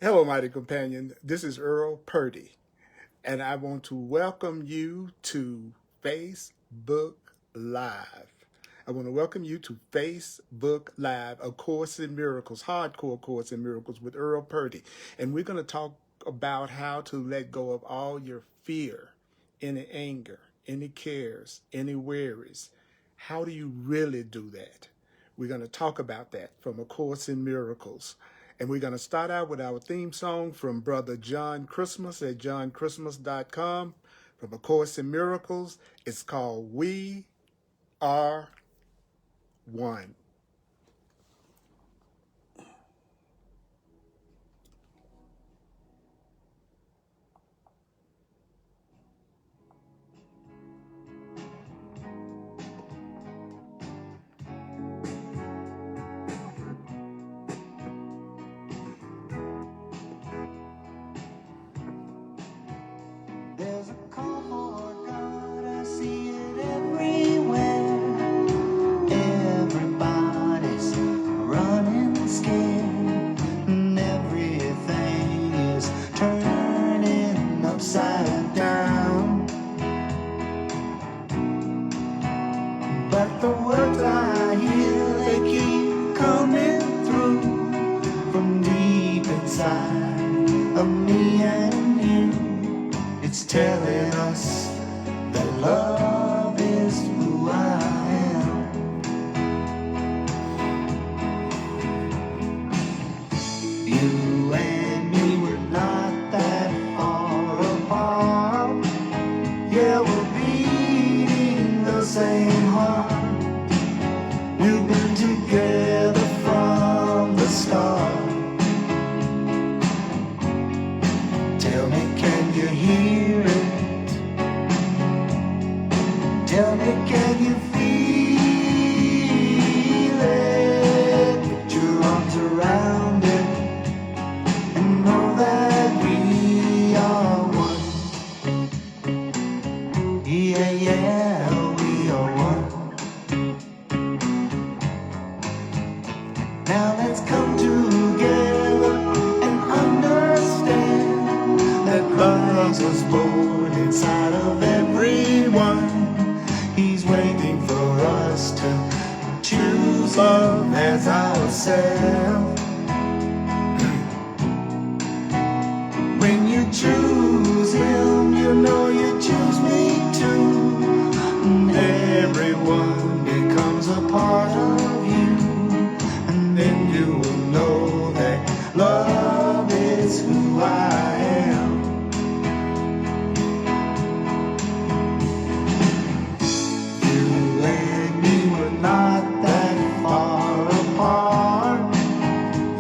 Hello, mighty companion. This is Earl Purdy, and I want to welcome you to Facebook Live. I want to welcome you to Facebook Live, A Course in Miracles, Hardcore Course in Miracles with Earl Purdy. And we're going to talk about how to let go of all your fear, any anger, any cares, any worries. How do you really do that? We're going to talk about that from A Course in Miracles. And we're going to start out with our theme song from Brother John Christmas at johnchristmas.com from A Course in Miracles. It's called We Are One. There's a call for God, I see it everywhere. Everybody's running scared, and everything is turning upside down. But the words I hear, they keep coming through from deep inside of me and you. It's telling us that love is who I am. You and me were not that far apart. Yeah, we're beating the same heart. We've been together from the start. Tell me, can you hear it? Tell me, can you feel it? Put your arms around it and know that we are one. Yeah, yeah, we are one. Now let's come together and understand that Christ was born inside of everyone. He's waiting for us to choose love as ourselves. When you choose Him, you know you choose me too. And everyone becomes a part of you. And then you will know that love is who I am. You and me were not that far apart.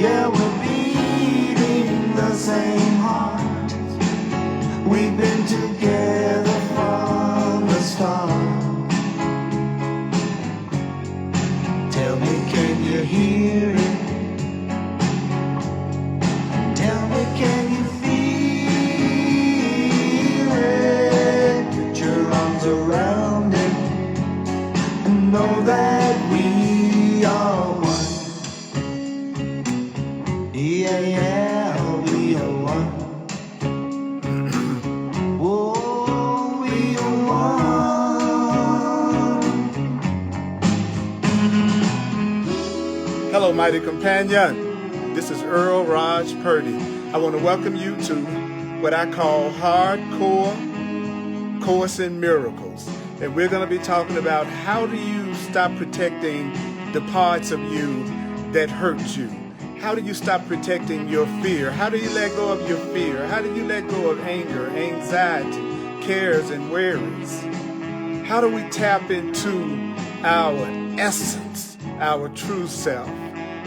Yeah, we're beating the same heart. We've been together from the start. Tell me, can you hear it? Tell me, can you feel it? Put your arms around it and know that we are one. Yeah, yeah, we are one. Oh, we are one. Hello, mighty companion. This is Earl Raj Purdy. I want to welcome you to what I call Hardcore Course in Miracles. And we're going to be talking about how do you stop protecting the parts of you that hurt you? How do you stop protecting your fear? How do you let go of your fear? How do you let go of anger, anxiety, cares, and worries? How do we tap into our essence, our true self,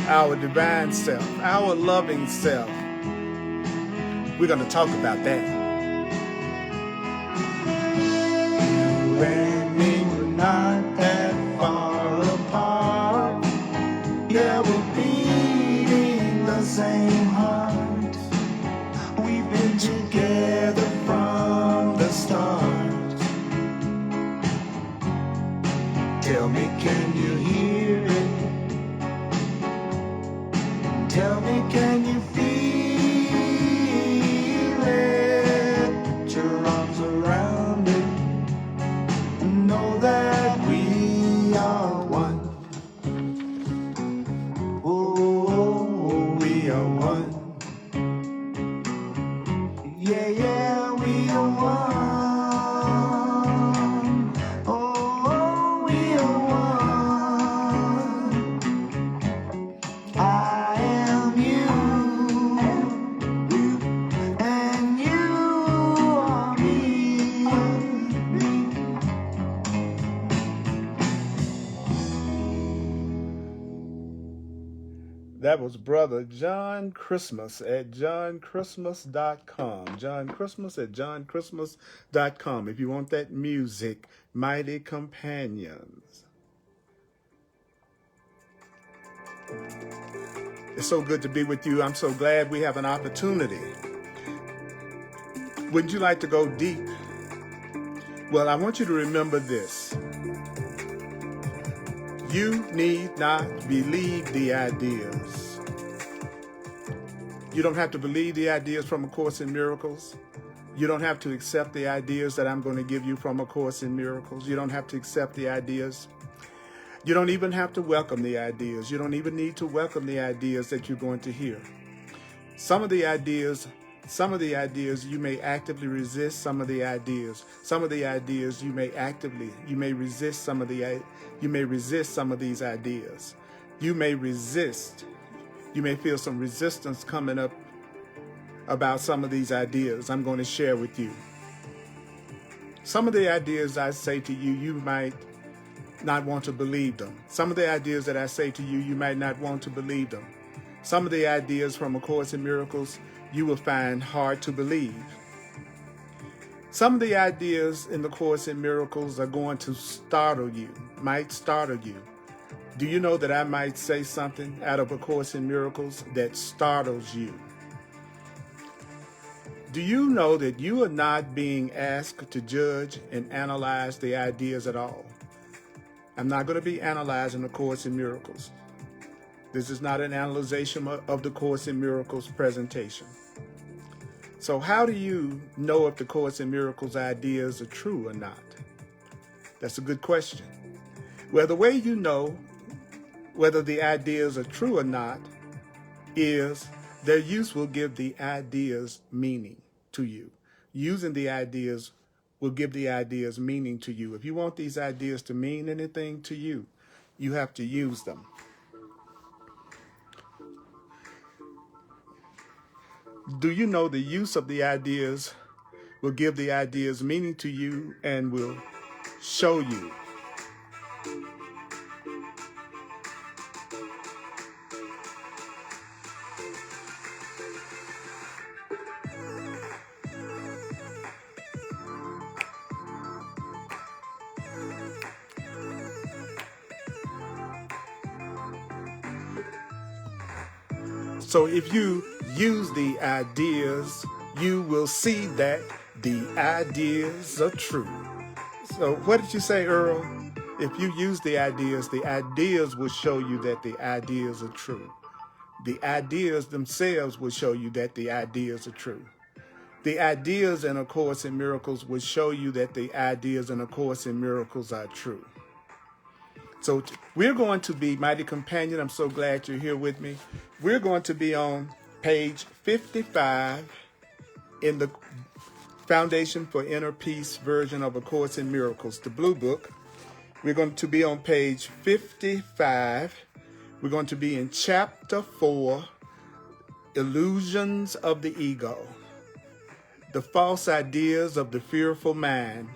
our divine self, our loving self? We're going to talk about that. You and me were not that far apart. Yeah, we're beating the same heart. We've been together from the start. Tell me, can you hear it? Tell me, can you feel That was Brother John Christmas at johnchristmas.com. John Christmas at johnchristmas.com. If you want that music, Mighty Companions. It's so good to be with you. I'm so glad we have an opportunity. Wouldn't you like to go deep? Well, I want you to remember this. You need not believe the ideas. You don't have to believe the ideas from A Course in Miracles. You don't have to accept the ideas that I'm going to give you from A Course in Miracles. You don't have to accept the ideas. You don't even have to welcome the ideas. You don't even need to welcome the ideas that you're going to hear. Some of the ideas you may actively resist. Some of the ideas you may resist some of these ideas. You may resist. You may feel some resistance coming up about some of these ideas I'm going to share with you. Some of the ideas I say to you, you might not want to believe them. Some of the ideas that I say to you, you might not want to believe them. Some of the ideas from A Course in Miracles you will find hard to believe. Some of the ideas in the Course in Miracles are going to might startle you. Do you know that I might say something out of A Course in Miracles that startles you? Do you know that you are not being asked to judge and analyze the ideas at all? I'm not going to be analyzing A Course in Miracles. This is not an analyzation of the Course in Miracles presentation. So how do you know if the Course in Miracles ideas are true or not? That's a good question. Well, the way you know whether the ideas are true or not is their use will give the ideas meaning to you. Using the ideas will give the ideas meaning to you. If you want these ideas to mean anything to you, you have to use them. Do you know the use of the ideas will give the ideas meaning to you and will show you? So if you use the ideas, you will see that the ideas are true. So what did you say, Earl? If you use the ideas will show you that the ideas are true. The ideas themselves will show you that the ideas are true. The ideas in A Course in Miracles will show you that the ideas in A Course in Miracles are true. So we're going to be, Mighty Companion, I'm so glad you're here with me. We're going to be on page 55 in the Foundation for Inner Peace version of A Course in Miracles, the Blue Book. We're going to be on page 55. We're going to be in chapter 4, Illusions of the Ego, the false ideas of the fearful mind.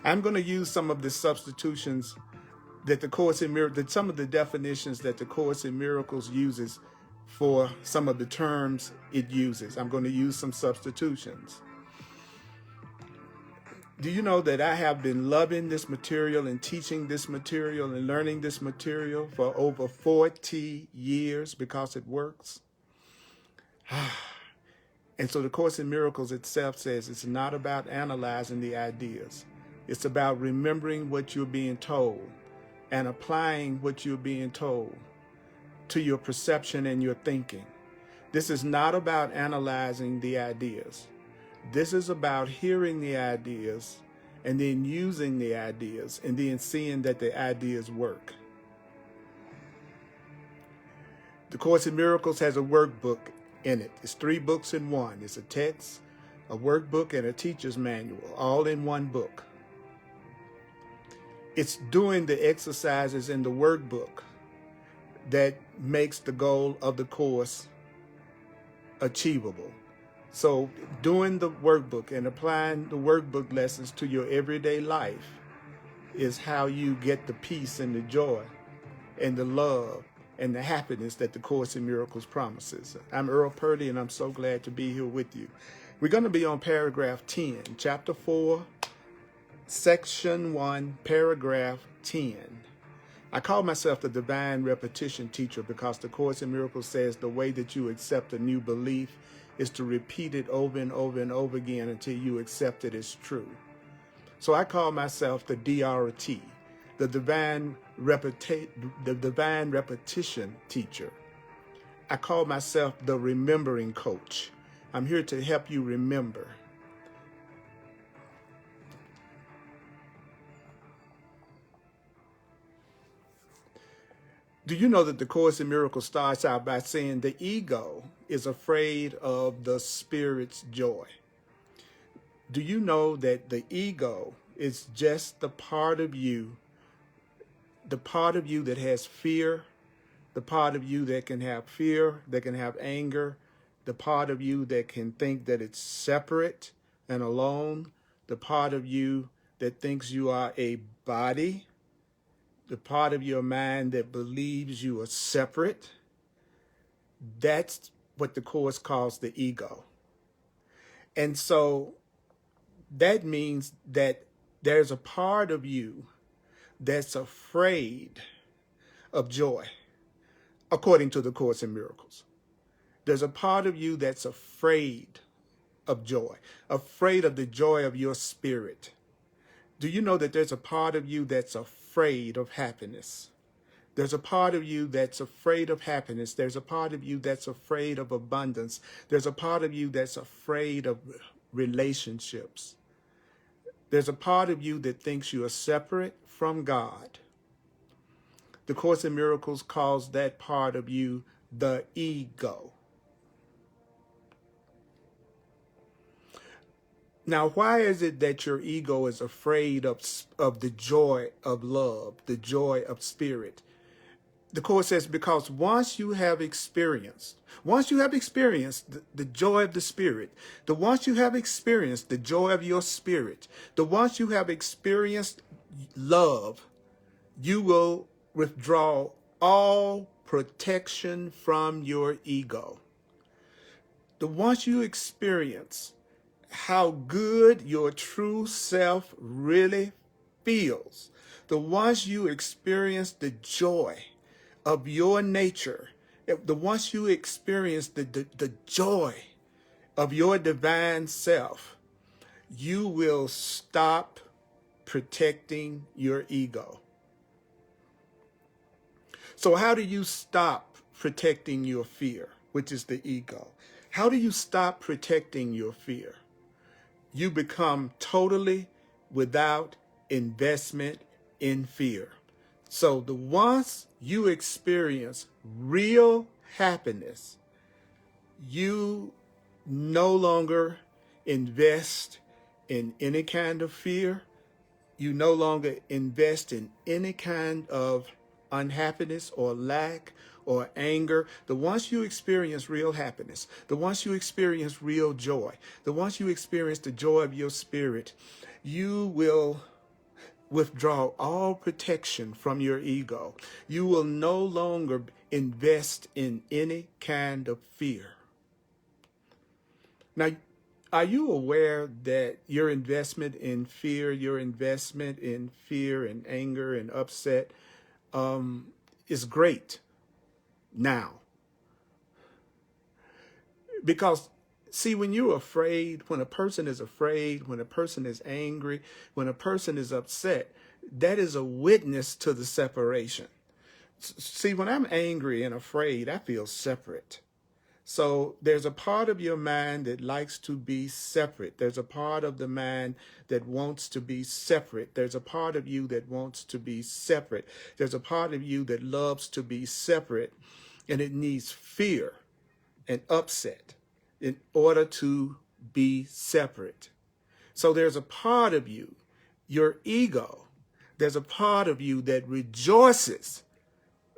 I'm going to use some of the substitutions that the Course in Miracles, some of the definitions that the Course in Miracles uses for some of the terms it uses. I'm going to use some substitutions. Do you know that I have been loving this material and teaching this material and learning this material for over 40 years because it works? And so the Course in Miracles itself says it's not about analyzing the ideas. It's about remembering what you're being told and applying what you're being told to your perception and your thinking. This is not about analyzing the ideas. This is about hearing the ideas and then using the ideas and then seeing that the ideas work. The Course in Miracles has a workbook in it. It's 3 books in one. It's a text, a workbook, and a teacher's manual, all in one book. It's doing the exercises in the workbook that makes the goal of the course achievable. So doing the workbook and applying the workbook lessons to your everyday life is how you get the peace and the joy and the love and the happiness that the Course in Miracles promises. I'm Earl Purdy, and I'm so glad to be here with you. We're going to be on paragraph 10, chapter 4, section 1, paragraph 10. I call myself the divine repetition teacher because the Course in Miracles says the way that you accept a new belief is to repeat it over and over and over again until you accept it as true. So I call myself the DRT, the divine repetition teacher. I call myself the remembering coach. I'm here to help you remember. Do you know that the Course in Miracles starts out by saying the ego is afraid of the spirit's joy? Do you know that the ego is just the part of you that has fear, the part of you that can have fear, that can have anger, the part of you that can think that it's separate and alone, the part of you that thinks you are a body, the part of your mind that believes you are separate? That's what the Course calls the ego. And so that means that there's a part of you that's afraid of joy, according to the Course in Miracles. There's a part of you that's afraid of joy, afraid of the joy of your spirit. Do you know that there's a part of you that's afraid of happiness? There's a part of you that's afraid of happiness. There's a part of you that's afraid of abundance. There's a part of you that's afraid of relationships. There's a part of you that thinks you are separate from God. The Course in Miracles calls that part of you the ego. Now, why is it that your ego is afraid of the joy of love, the joy of spirit? The Course says because once you have experienced the joy of the spirit, once you have experienced the joy of your spirit, once you have experienced love, you will withdraw all protection from your ego. Once you experience how good your true self really feels, once you experience the joy of your nature, once you experience the joy of your divine self, you will stop protecting your ego. So how do you stop protecting your fear, which is the ego? How do you stop protecting your fear? You become totally without investment in fear. So once you experience real happiness, you no longer invest in any kind of fear. You no longer invest in any kind of unhappiness or lack or anger. Once you experience real happiness, once you experience real joy, once you experience the joy of your spirit, you will withdraw all protection from your ego. You will no longer invest in any kind of fear. Now, are you aware that your investment in fear, your investment in fear and anger and upset is great now? Because, see, when you're afraid, when a person is afraid, when a person is angry, when a person is upset, that is a witness to the separation. See, when I'm angry and afraid, I feel separate. So there's a part of your mind that likes to be separate. There's a part of the mind that wants to be separate. There's a part of you that wants to be separate. There's a part of you that loves to be separate, and it needs fear and upset in order to be separate. So there's a part of you, your ego, there's a part of you that rejoices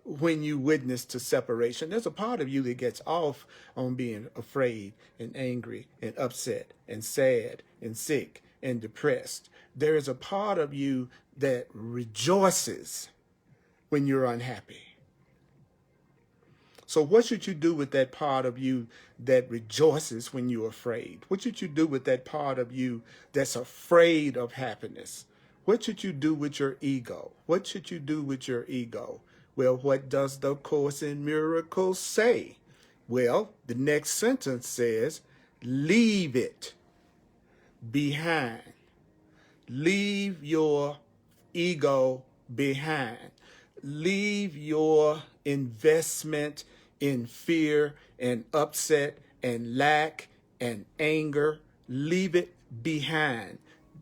when you witness to separation. There's a part of you that gets off on being afraid and angry and upset and sad and sick and depressed. There is a part of you that rejoices when you're unhappy. So what should you do with that part of you that rejoices when you're afraid? What should you do with that part of you that's afraid of happiness? What should you do with your ego? What should you do with your ego? Well, what does the Course in Miracles say? Well, the next sentence says, leave it behind. Leave your ego behind. Leave your investment in fear and upset and lack and anger. Leave it behind.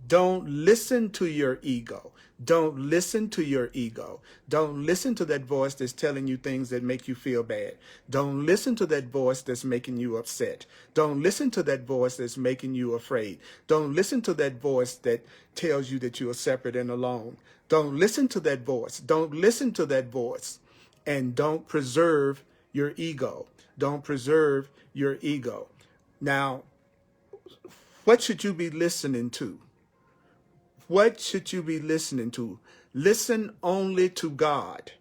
Don't listen to your ego. Don't listen to your ego. Don't listen to that voice that's telling you things that make you feel bad. Don't listen to that voice that's making you upset. Don't listen to that voice that's making you afraid. Don't listen to that voice that tells you that you are separate and alone. Don't listen to that voice. Don't listen to that voice. And don't preserve your ego. Don't preserve your ego. Now, what should you be listening to? What should you be listening to? Listen only to God.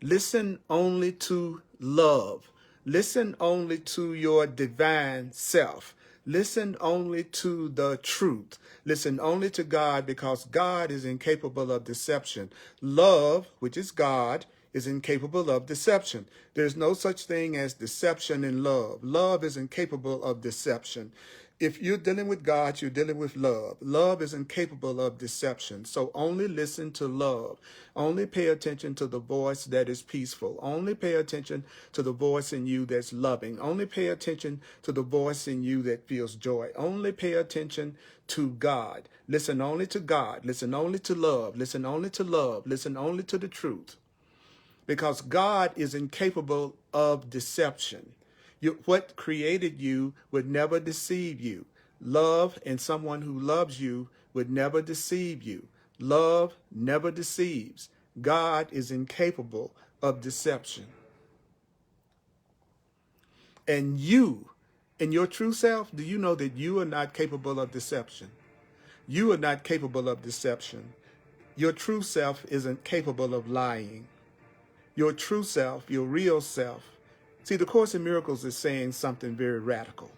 Listen only to love. Listen only to your divine self. Listen only to the truth. Listen only to God, because God is incapable of deception. Love, which is God, is incapable of deception. There's no such thing as deception in love. Love is incapable of deception. If you're dealing with God, you're dealing with love. Love is incapable of deception. So only listen to love. Only pay attention to the voice that is peaceful. Only pay attention to the voice in you that's loving. Only pay attention to the voice in you that feels joy. Only pay attention to God. Listen only to God. Listen only to love. Listen only to love. Listen only to the truth. Because God is incapable of deception. What created you would never deceive you. Love and someone who loves you would never deceive you. Love never deceives. God is incapable of deception. And you, in your true self, do you know that you are not capable of deception? You are not capable of deception. Your true self isn't capable of lying. Your true self, your real self. See, the Course in Miracles is saying something very radical.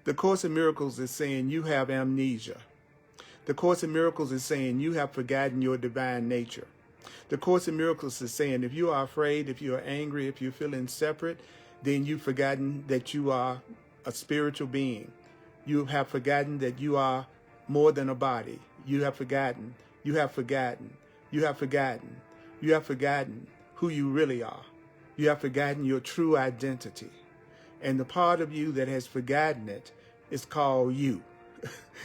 The Course in Miracles is saying you have amnesia. The Course in Miracles is saying you have forgotten your divine nature. The Course in Miracles is saying if you are afraid, if you are angry, if you're feeling separate, then you've forgotten that you are a spiritual being. You have forgotten that you are more than a body. You have forgotten. You have forgotten. You have forgotten. You have forgotten who you really are. You have forgotten your true identity. And the part of you that has forgotten it is called you.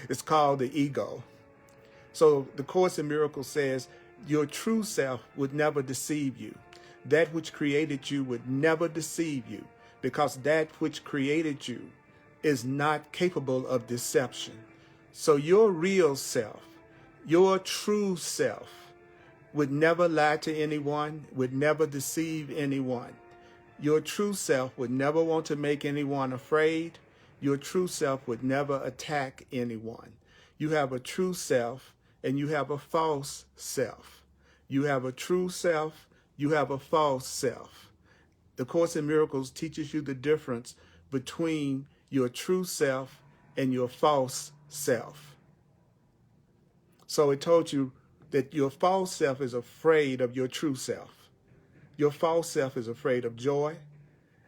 It's called the ego. So the Course in Miracles says your true self would never deceive you. That which created you would never deceive you, because that which created you is not capable of deception. So your real self, your true self, would never lie to anyone, would never deceive anyone. Your true self would never want to make anyone afraid. Your true self would never attack anyone. You have a true self and you have a false self. You have a true self, you have a false self. The Course in Miracles teaches you the difference between your true self and your false self. So it told you that your false self is afraid of your true self. Your false self is afraid of joy,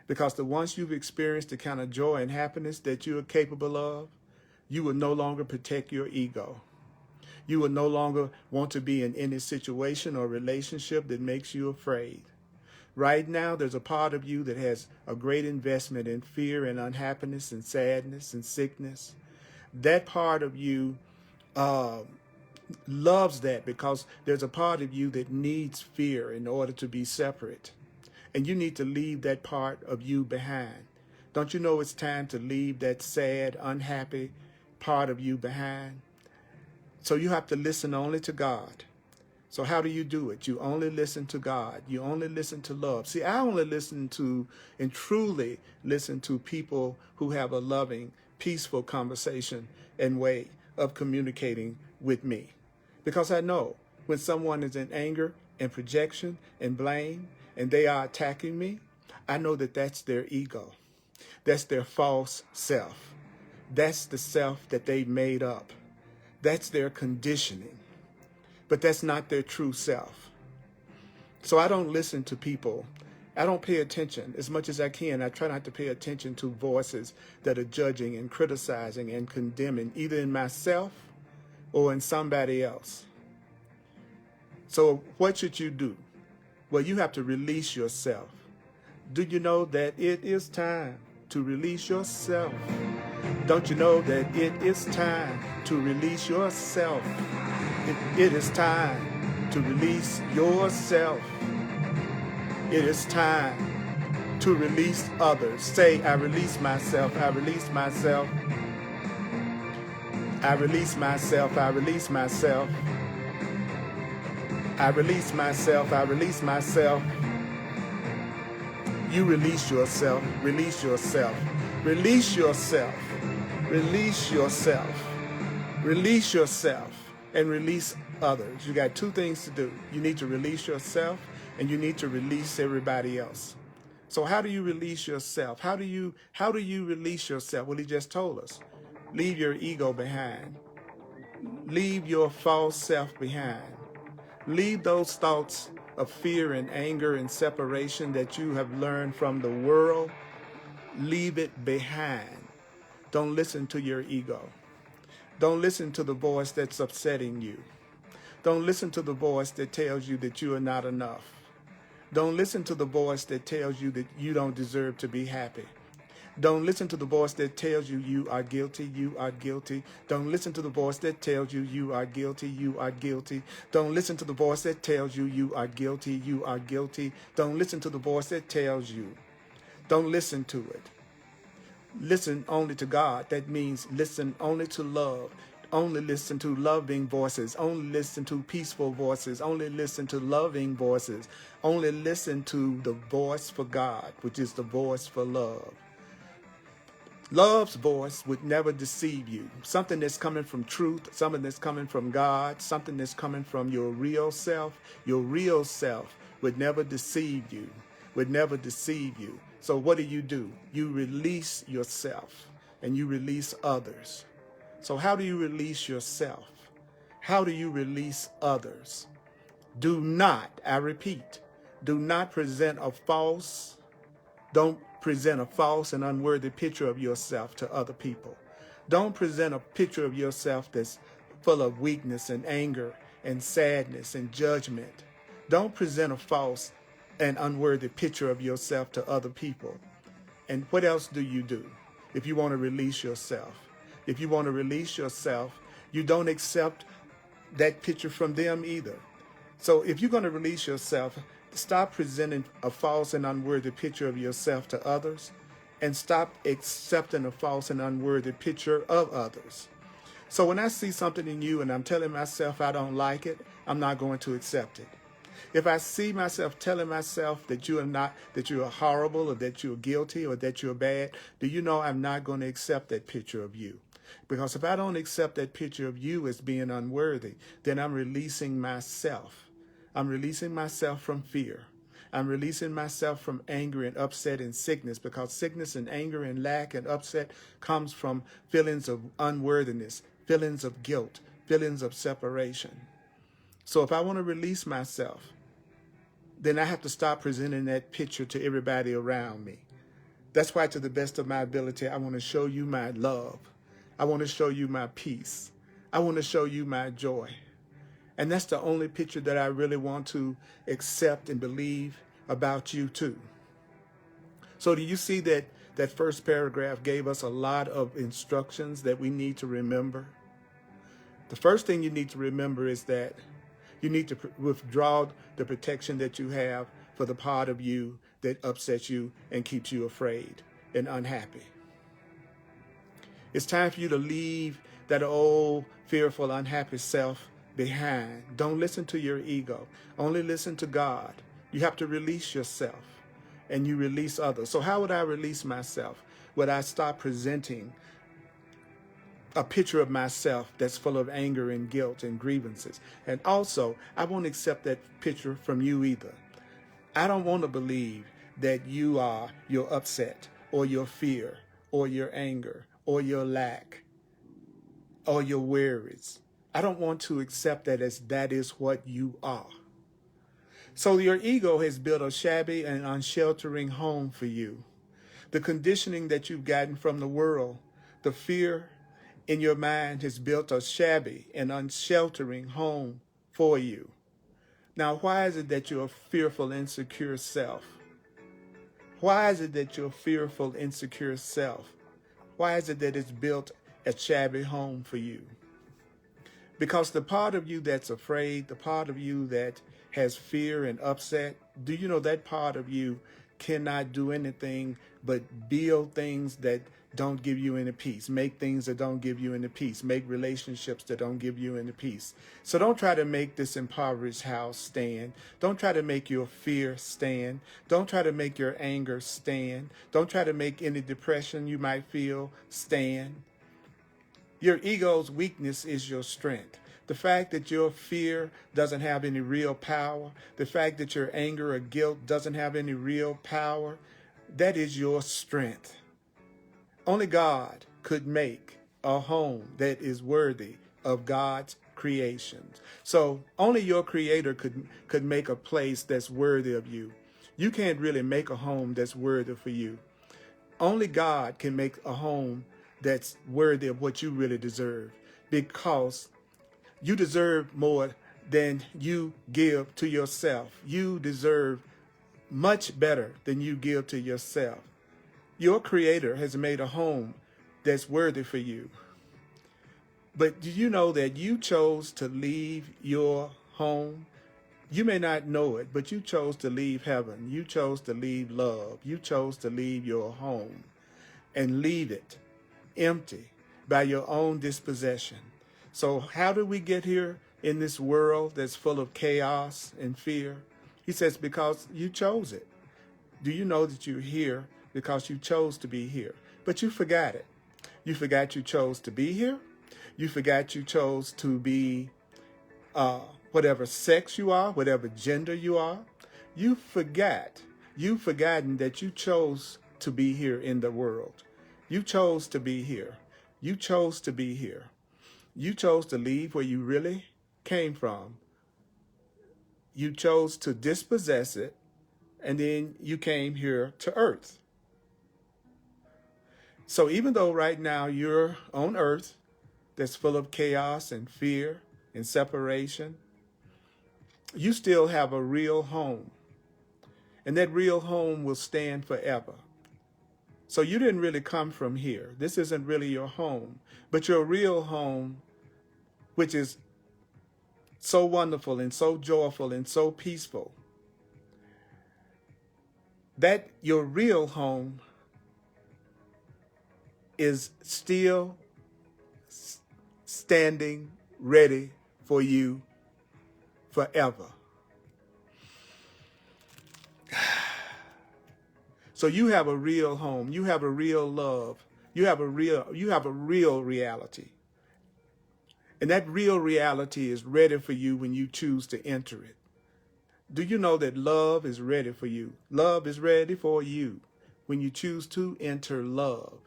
because once you've experienced the kind of joy and happiness that you are capable of, you will no longer protect your ego. You will no longer want to be in any situation or relationship that makes you afraid. Right now, there's a part of you that has a great investment in fear and unhappiness and sadness and sickness. That part of you loves that, because there's a part of you that needs fear in order to be separate. And you need to leave that part of you behind. Don't you know it's time to leave that sad, unhappy part of you behind? So you have to listen only to God. So how do you do it? You only listen to God. You only listen to love. See, I only listen to and truly listen to people who have a loving, peaceful conversation and way of communicating with me. Because I know when someone is in anger and projection and blame and they are attacking me, I know that that's their ego. That's their false self. That's the self that they made up. That's their conditioning. But that's not their true self. So I don't listen to people. I don't pay attention as much as I can. I try not to pay attention to voices that are judging and criticizing and condemning, either in myself or in somebody else. So what should you do? Well, you have to release yourself. Do you know that it is time to release yourself? Don't you know that it is time to release yourself? It is time to release yourself. It is time to release others. Say, I release myself, I release myself. I release myself, I release myself. I release myself, I release myself. You release yourself, release yourself, release yourself, release yourself, release yourself, and release others. You got two things to do. You need to release yourself, and you need to release everybody else. So how do you release yourself? How do you release yourself? Well, he just told us. Leave your ego behind. Leave your false self behind. Leave those thoughts of fear and anger and separation that you have learned from the world. Leave it behind. Don't listen to your ego. Don't listen to the voice that's upsetting you. Don't listen to the voice that tells you that you are not enough. Don't listen to the voice that tells you that you don't deserve to be happy. Don't listen to the voice that tells you you are guilty, you are guilty. Don't listen to the voice that tells you you are guilty, you are guilty. Don't listen to the voice that tells you you are guilty, you are guilty. Don't listen to the voice that tells you. Don't listen to it. Listen only to God. That means listen only to love. Only listen to loving voices. Only listen to peaceful voices. Only listen to loving voices. Only listen to the voice for God, which is the voice for love. Love's voice would never deceive you. Something that's coming from truth, something that's coming from God, something that's coming from your real self would never deceive you, would never deceive you. So what do? You release yourself and you release others. So how do you release yourself? How do you release others? Do not, I repeat, do not present a false, don't present a false and unworthy picture of yourself to other people. Don't present a picture of yourself that's full of weakness and anger and sadness and judgment. Don't present a false and unworthy picture of yourself to other people. And what else do if you want to release yourself? If you want to release yourself, you don't accept that picture from them either. So if you're going to release yourself, stop presenting a false and unworthy picture of yourself to others, and stop accepting a false and unworthy picture of others. So when I see something in you and I'm telling myself I don't like it, I'm not going to accept it. If I see myself telling myself that you are horrible, or that you're guilty, or that you're bad, do you know I'm not going to accept that picture of you? Because if I don't accept that picture of you as being unworthy, then I'm releasing myself. I'm releasing myself from fear. I'm releasing myself from anger and upset and sickness, because sickness and anger and lack and upset comes from feelings of unworthiness, feelings of guilt, feelings of separation. So if I want to release myself, then I have to stop presenting that picture to everybody around me. That's why, to the best of my ability, I want to show you my love. I want to show you my peace. I want to show you my joy. And that's the only picture that I really want to accept and believe about you too. So do you see that first paragraph gave us a lot of instructions that we need to remember? The first thing you need to remember is that you need to withdraw the protection that you have for the part of you that upsets you and keeps you afraid and unhappy. It's time for you to leave that old, fearful, unhappy self behind. Don't listen to your ego. Only listen to God. You have to release yourself, and you release others. So how would I release myself? Would I stop presenting a picture of myself that's full of anger and guilt and grievances? And also, I won't accept that picture from you either. I don't want to believe that you are your upset or your fear or your anger or your lack or your worries. I don't want to accept that as that is what you are. So your ego has built a shabby and unsheltering home for you. The conditioning that you've gotten from the world, the fear in your mind has built a shabby and unsheltering home for you. Now, why is it that you're a fearful, insecure self? Why is it that you're a fearful, insecure self? Why is it that it's built a shabby home for you? Because the part of you that's afraid, the part of you that has fear and upset, do you know that part of you cannot do anything but build things that don't give you any peace, make things that don't give you any peace, make relationships that don't give you any peace. So don't try to make this impoverished house stand. Don't try to make your fear stand. Don't try to make your anger stand. Don't try to make any depression you might feel stand. Your ego's weakness is your strength. The fact that your fear doesn't have any real power, the fact that your anger or guilt doesn't have any real power, that is your strength. Only God could make a home that is worthy of God's creations. So only your creator could make a place that's worthy of you. You can't really make a home that's worthy for you. Only God can make a home that's worthy of what you really deserve, because you deserve more than you give to yourself. You deserve much better than you give to yourself. Your creator has made a home that's worthy for you. But do you know that you chose to leave your home? You may not know it, but you chose to leave heaven. You chose to leave love. You chose to leave your home and leave it empty by your own dispossession. So how did we get here in this world that's full of chaos and fear? He says, because you chose it. Do you know that you're here because you chose to be here? But you forgot it. You forgot you chose to be here. You forgot you chose to be whatever sex you are, whatever gender you are. You've forgotten that you chose to be here in the world. You chose to be here. You chose to be here. You chose to leave where you really came from. You chose to dispossess it, and then you came here to earth. So even though right now you're on earth that's full of chaos and fear and separation, you still have a real home. And that real home will stand forever. So you didn't really come from here. This isn't really your home. But your real home, which is so wonderful and so joyful and so peaceful, that your real home is still standing ready for you forever. So you have a real home. You have a real love. You have a real reality. And that real reality is ready for you when you choose to enter it. Do you know that love is ready for you? Love is ready for you when you choose to enter love.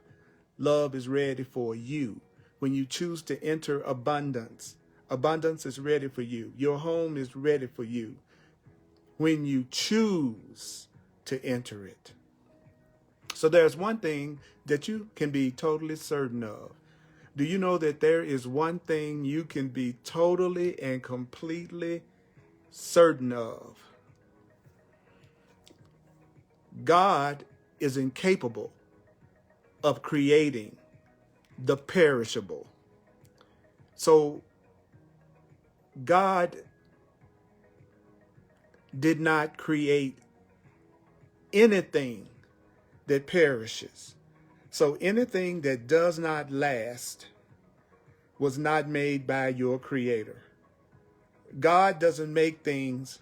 Love is ready for you when you choose to enter abundance. Abundance is ready for you. Your home is ready for you when you choose to enter it. So there's one thing that you can be totally certain of. Do you know that there is one thing you can be totally and completely certain of? God is incapable of creating the perishable. So God did not create anything that perishes. So anything that does not last was not made by your creator. God doesn't make things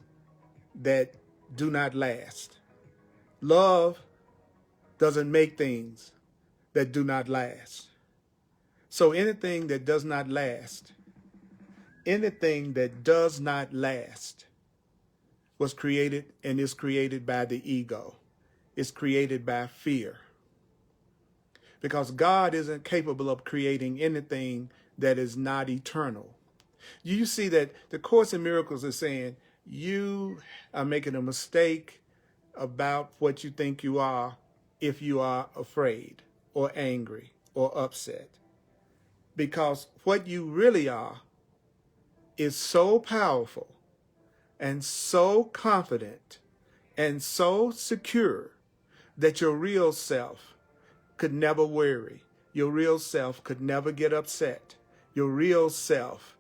that do not last. Love doesn't make things that do not last. So anything that does not last, was created and is created by the ego. is created by fear. Because God isn't capable of creating anything that is not eternal. You see that the Course in Miracles is saying you are making a mistake about what you think you are if you are afraid or angry or upset. Because what you really are is so powerful and so confident and so secure that your real self could never worry. Your real self could never get upset. Your real self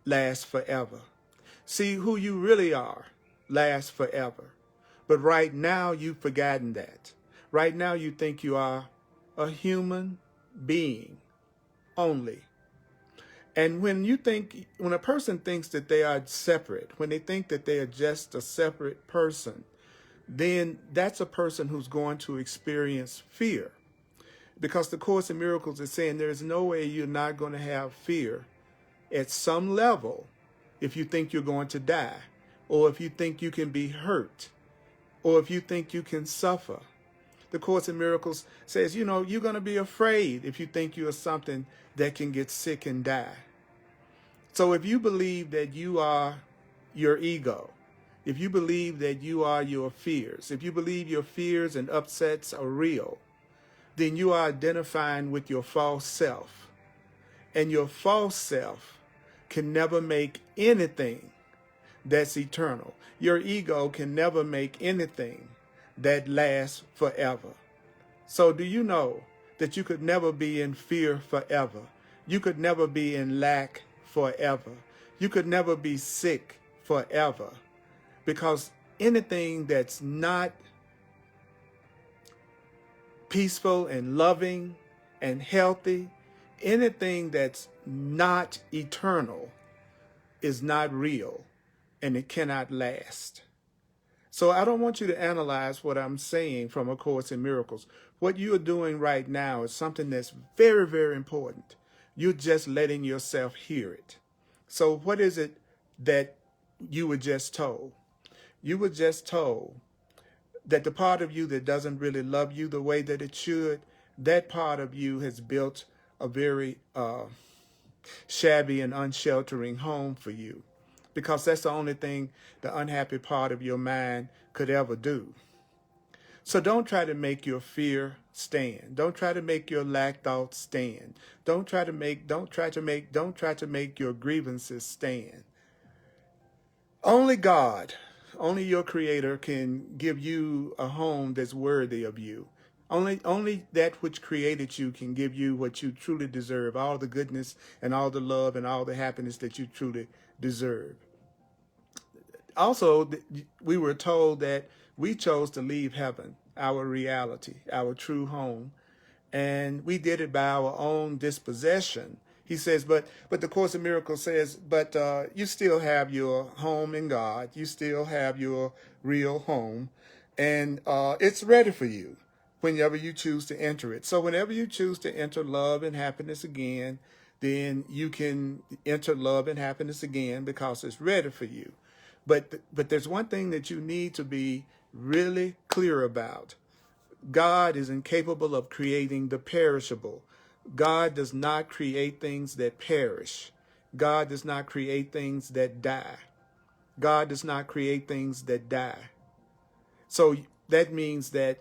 lasts forever. See, who you really are lasts forever. But right now, you've forgotten that. Right now, you think you are a human being only. And when a person thinks that they are separate, when they think that they are just a separate person, then that's a person who's going to experience fear. Because the Course in Miracles is saying there is no way you're not going to have fear at some level if you think you're going to die, or if you think you can be hurt, or if you think you can suffer. The Course in Miracles says, you're going to be afraid if you think you're something that can get sick and die. So if you believe that you are your ego, if you believe that you are your fears, if you believe your fears and upsets are real, then you are identifying with your false self. And your false self can never make anything that's eternal. Your ego can never make anything that lasts forever. So do you know that you could never be in fear forever? You could never be in lack forever. You could never be sick forever. Because anything that's not peaceful and loving and healthy, anything that's not eternal is not real, and it cannot last. So I don't want you to analyze what I'm saying from A Course in Miracles. What you're doing right now is something that's very, very important. You're just letting yourself hear it. So what is it that you were just told? You were just told that the part of you that doesn't really love you the way that it should, that part of you has built a very shabby and unsheltering home for you, because that's the only thing the unhappy part of your mind could ever do. So don't try to make your fear stand. Don't try to make your lack thoughts stand. Don't try to make your grievances stand. Only God, only your Creator can give you a home that's worthy of you. Only that which created you can give you what you truly deserve, all the goodness and all the love and all the happiness that you truly deserve. Also, we were told that we chose to leave heaven, our reality, our true home, and we did it by our own dispossession. He says, but the Course in Miracles says, but you still have your home in God. You still have your real home, and it's ready for you whenever you choose to enter it. So whenever you choose to enter love and happiness again, then you can enter love and happiness again because it's ready for you. But there's one thing that you need to be really clear about. God is incapable of creating the perishable. God does not create things that perish. God does not create things that die. God does not create things that die. So that means that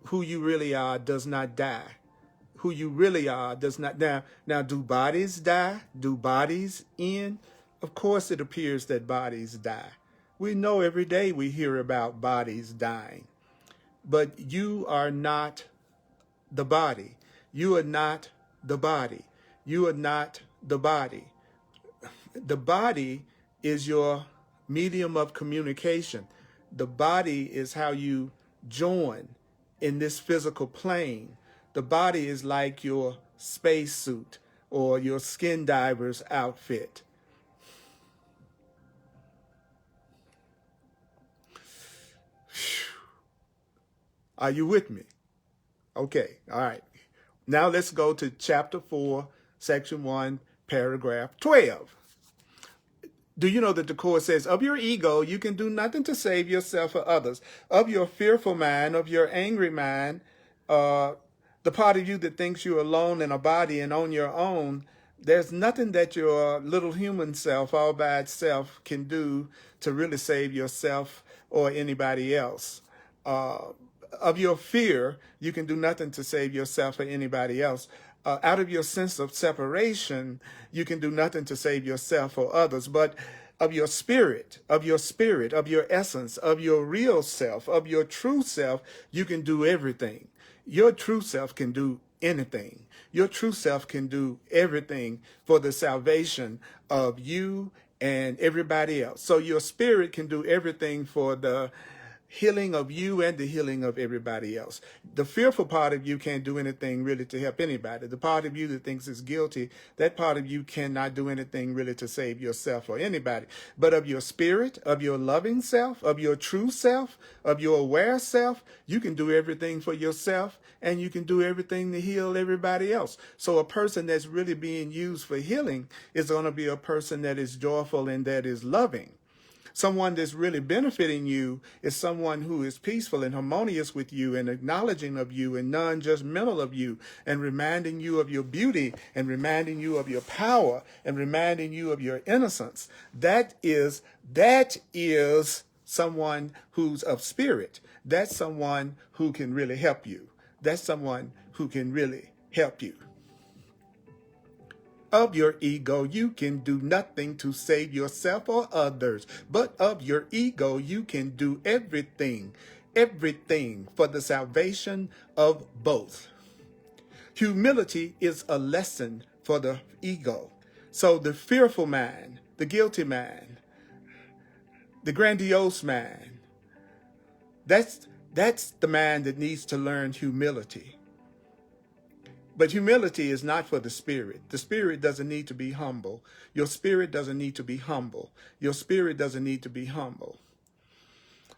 who you really are does not die. Who you really are does not. Now, do bodies die? Do bodies end? Of course it appears that bodies die. We know every day we hear about bodies dying. But you are not the body. You are not the body. You are not the body. The body is your medium of communication. The body is how you join in this physical plane. The body is like your spacesuit or your skin diver's outfit. Are you with me? Okay, all right. Now let's go to chapter 4, section 1, paragraph 12. Do you know that the Course says, of your ego, you can do nothing to save yourself or others. Of your fearful mind, of your angry mind, uh, the part of you that thinks you're alone in a body and on your own, there's nothing that your little human self, all by itself, can do to really save yourself or anybody else. Uh, of your fear, you can do nothing to save yourself or anybody else. Out of your sense of separation, you can do nothing to save yourself or others. But of your spirit, of your essence, of your real self, of your true self, you can do everything. Your true self can do anything. Your true self can do everything for the salvation of you and everybody else. So your spirit can do everything for the healing of you and the healing of everybody else. The fearful part of you can't do anything really to help anybody. The part of you that thinks is guilty, that part of you cannot do anything really to save yourself or anybody. But of your spirit, of your loving self, of your true self, of your aware self, you can do everything for yourself and you can do everything to heal everybody else. So a person that's really being used for healing is going to be a person that is joyful and that is loving. Someone that's really benefiting you is someone who is peaceful and harmonious with you and acknowledging of you and non-judgmental of you and reminding you of your beauty and reminding you of your power and reminding you of your innocence. That is someone who's of spirit. That's someone who can really help you. That's someone who can really help you. Of your ego, you can do nothing to save yourself or others. But of your ego, you can do everything for the salvation of both. Humility is a lesson for the ego. So the fearful mind, the guilty mind, the grandiose mind, that's the mind that needs to learn humility. But humility is not for the spirit. The spirit doesn't need to be humble. Your spirit doesn't need to be humble. Your spirit doesn't need to be humble.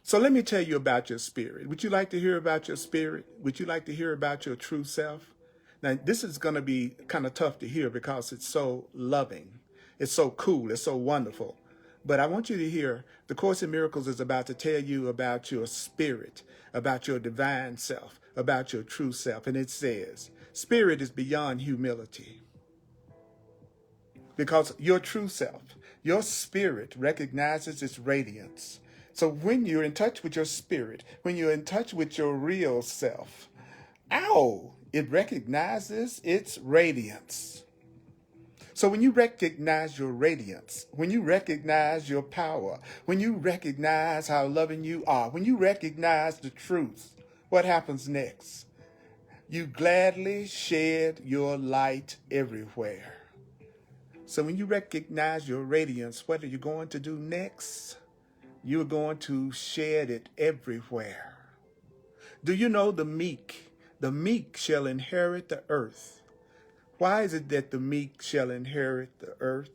So let me tell you about your spirit. Would you like to hear about your spirit? Would you like to hear about your true self? Now, this is going to be kind of tough to hear because it's so loving. It's so cool. It's so wonderful. But I want you to hear, the Course in Miracles is about to tell you about your spirit, about your divine self, about your true self. And it says, spirit is beyond humility. Because your true self, your spirit recognizes its radiance. So when you're in touch with your spirit, when you're in touch with your real self, it recognizes its radiance. So when you recognize your radiance, when you recognize your power, when you recognize how loving you are, when you recognize the truth, what happens next? You gladly shed your light everywhere. So when you recognize your radiance, what are you going to do next? You're going to shed it everywhere. Do you know the meek? The meek shall inherit the earth. Why is it that the meek shall inherit the earth?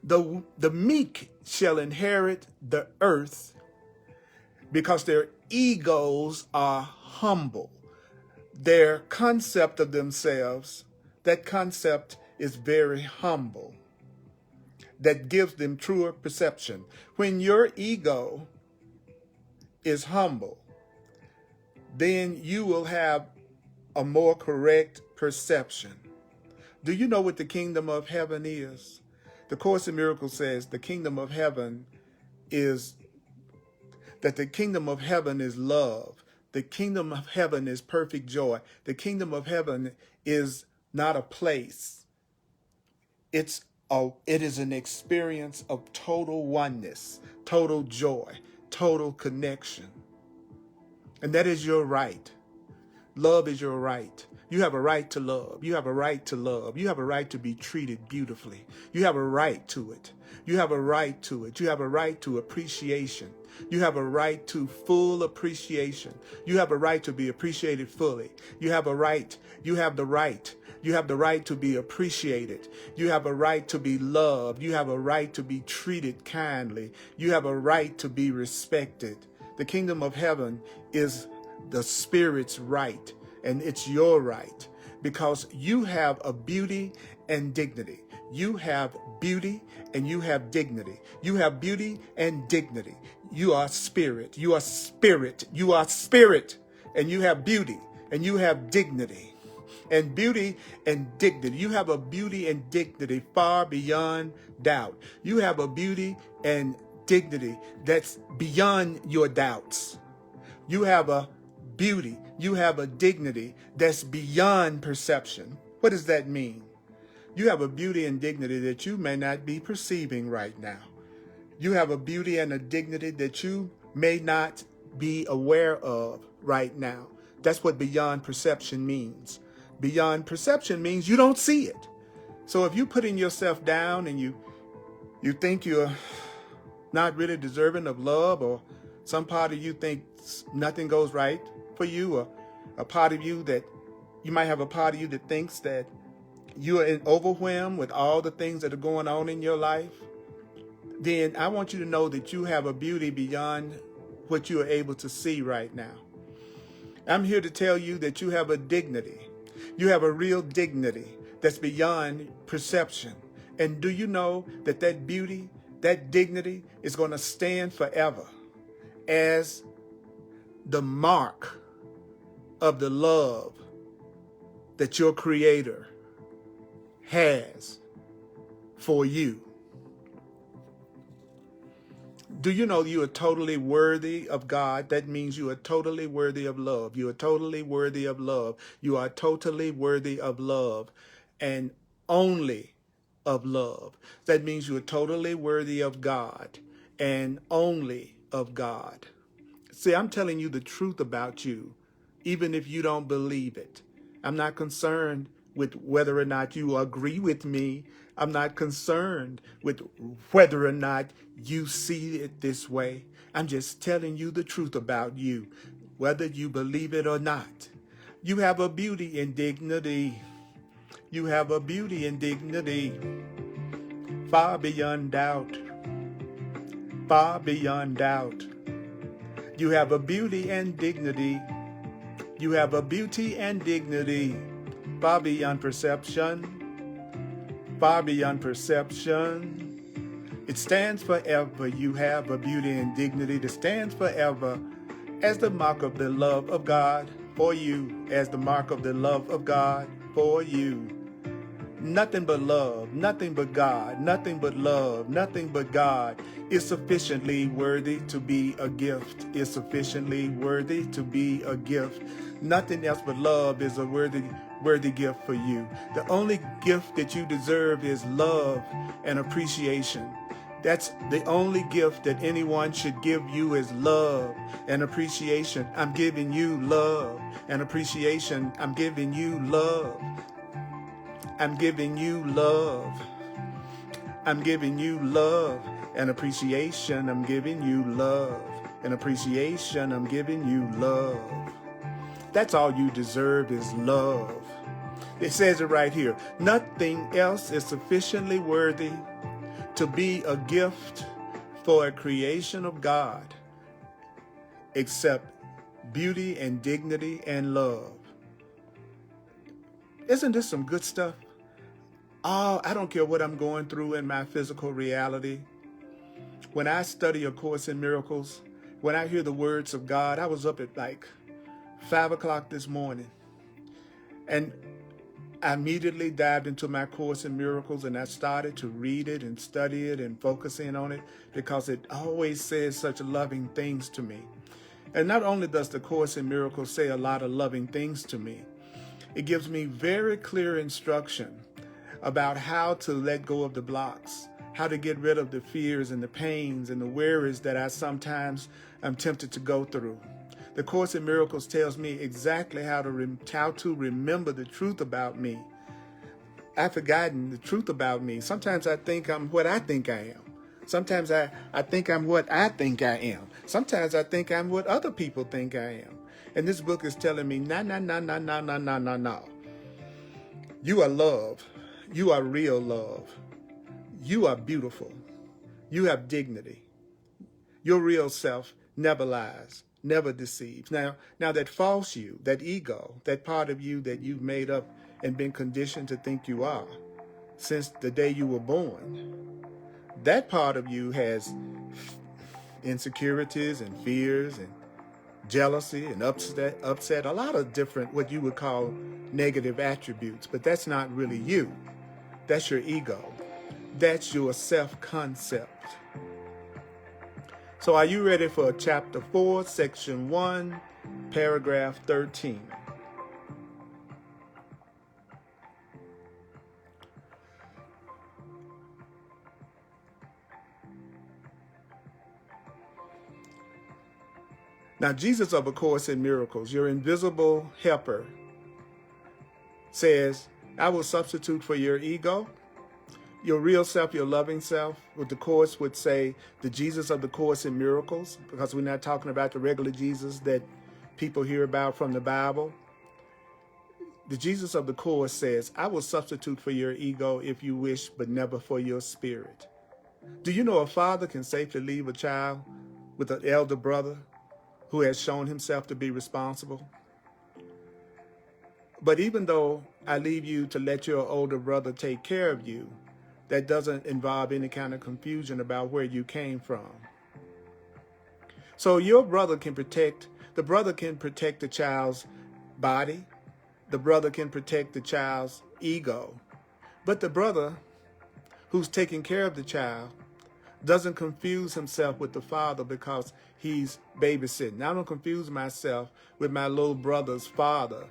The meek shall inherit the earth because their egos are humble. Their concept of themselves, that concept is very humble. That gives them truer perception. When your ego is humble, then you will have a more correct perception. Do you know what the kingdom of heaven is? The Course in Miracles says the kingdom of heaven is that the kingdom of heaven is love. The kingdom of heaven is perfect joy. The kingdom of heaven is not a place. It is an experience of total oneness, total joy, total connection. And that is your right. Love is your right. You have a right to love. You have a right to love. You have a right to be treated beautifully. You have a right to it. You have a right to it. You have a right to appreciation. You have a right to full appreciation. You have a right to be appreciated fully. You have a right. You have the right. You have the right to be appreciated. You have a right to be loved. You have a right to be treated kindly. You have a right to be respected. The kingdom of heaven is the Spirit's right, and it's your right because you have a beauty and dignity. You have beauty and you have dignity. You have beauty and dignity. You are spirit. You are spirit. You are spirit. And you have beauty and you have dignity. And beauty and dignity. You have a beauty and dignity far beyond doubt. You have a beauty and dignity that's beyond your doubts. You have a beauty. You have a dignity that's beyond perception. What does that mean? You have a beauty and dignity that you may not be perceiving right now. You have a beauty and a dignity that you may not be aware of right now. That's what beyond perception means. Beyond perception means you don't see it. So if you're putting yourself down and you think you're not really deserving of love, or some part of you thinks nothing goes right for you, or a part of you that you might have a part of you that thinks that you are overwhelmed with all the things that are going on in your life, then I want you to know that you have a beauty beyond what you are able to see right now. I'm here to tell you that you have a dignity. You have a real dignity that's beyond perception. And do you know that that beauty, that dignity is going to stand forever as the mark of the love that your Creator has for you? Do you know you are totally worthy of God? That means you are totally worthy of love. You are totally worthy of love. You are totally worthy of love and only of love. That means you are totally worthy of God and only of God. See, I'm telling you the truth about you, even if you don't believe it. I'm not concerned with whether or not you agree with me. I'm not concerned with whether or not you see it this way. I'm just telling you the truth about you, whether you believe it or not. You have a beauty and dignity. You have a beauty and dignity far beyond doubt. Far beyond doubt. You have a beauty and dignity. You have a beauty and dignity far beyond perception. Far beyond perception. It stands forever. You have a beauty and dignity that stands forever as the mark of the love of God for you, as the mark of the love of God for you. Nothing but love, nothing but God, nothing but love, nothing but God is sufficiently worthy to be a gift, is sufficiently worthy to be a gift. Nothing else but love is a worthy gift for you. The only gift that you deserve is love and appreciation. That's the only gift that anyone should give you is love and appreciation. I'm giving you love and appreciation. I'm giving you love. I'm giving you love. I'm giving you love and appreciation. I'm giving you love and appreciation. I'm giving you love. That's all you deserve is love. It says it right here. Nothing else is sufficiently worthy to be a gift for a creation of God except beauty and dignity and love. Isn't this some good stuff? Oh, I don't care what I'm going through in my physical reality. When I study A Course in Miracles, when I hear the words of God, I was up at like 5 o'clock this morning. And I immediately dived into my Course in Miracles and I started to read it and study it and focus in on it because it always says such loving things to me. And not only does the Course in Miracles say a lot of loving things to me, it gives me very clear instruction about how to let go of the blocks, how to get rid of the fears and the pains and the worries that I sometimes am tempted to go through. The Course in Miracles tells me exactly how to remember the truth about me. I've forgotten the truth about me. Sometimes I think I'm what I think I am. Sometimes I think I'm what I think I am. Sometimes I think I'm what other people think I am. And this book is telling me, no. You are love. You are real love. You are beautiful. You have dignity. Your real self never lies, never deceives. Now that false you, that ego, that part of you that you've made up and been conditioned to think you are, since the day you were born. That part of you has insecurities and fears and jealousy and upset, a lot of different what you would call negative attributes, but that's not really you. That's your ego. That's your self-concept. So are you ready for chapter 4, section 1, paragraph 13? Now, Jesus of A Course in Miracles, your invisible helper, says, I will substitute for your ego, your real self, your loving self. What the Course would say, the Jesus of the Course in Miracles, because we're not talking about the regular Jesus that people hear about from the Bible. The Jesus of the Course says, I will substitute for your ego if you wish, but never for your spirit. Do you know a father can safely leave a child with an elder brother who has shown himself to be responsible? But even though I leave you to let your older brother take care of you, that doesn't involve any kind of confusion about where you came from. So your brother can protect, the brother can protect the child's body, the brother can protect the child's ego, but the brother who's taking care of the child doesn't confuse himself with the father because he's babysitting. I don't confuse myself with my little brother's father.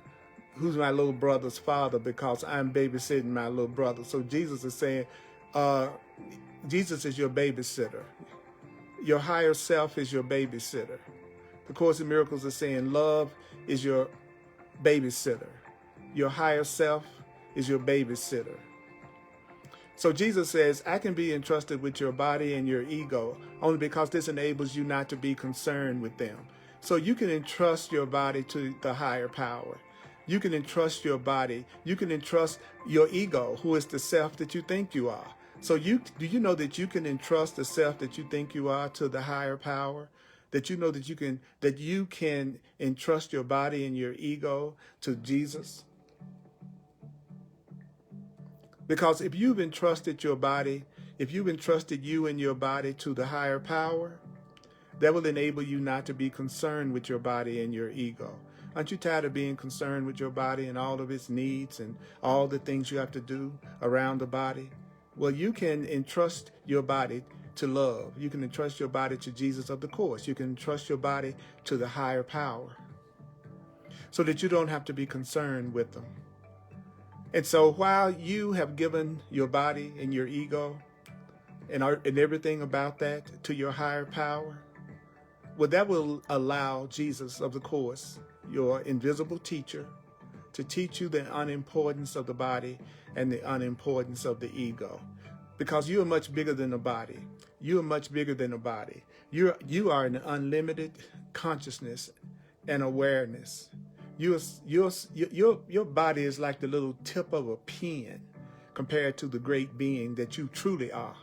Who's my little brother's father? Because I'm babysitting my little brother. So Jesus is saying, Jesus is your babysitter. Your higher self is your babysitter. The Course in Miracles is saying love is your babysitter. Your higher self is your babysitter. So Jesus says, I can be entrusted with your body and your ego only because this enables you not to be concerned with them. So you can entrust your body to the higher power. You can entrust your body. You can entrust your ego, who is the self that you think you are. So do you know that you can entrust the self that you think you are to the higher power? That you know that you can entrust your body and your ego to Jesus? Because if you've entrusted your body, if you've entrusted you and your body to the higher power, that will enable you not to be concerned with your body and your ego. Aren't you tired of being concerned with your body and all of its needs and all the things you have to do around the body? Well, you can entrust your body to love. You can entrust your body to Jesus of the Course. You can entrust your body to the higher power so that you don't have to be concerned with them. And so while you have given your body and your ego and everything about that to your higher power, well, that will allow Jesus of the Course, your invisible teacher, to teach you the unimportance of the body and the unimportance of the ego. Because you are much bigger than the body. You are much bigger than the body. You are an unlimited consciousness and awareness. Your body is like the little tip of a pen compared to the great being that you truly are.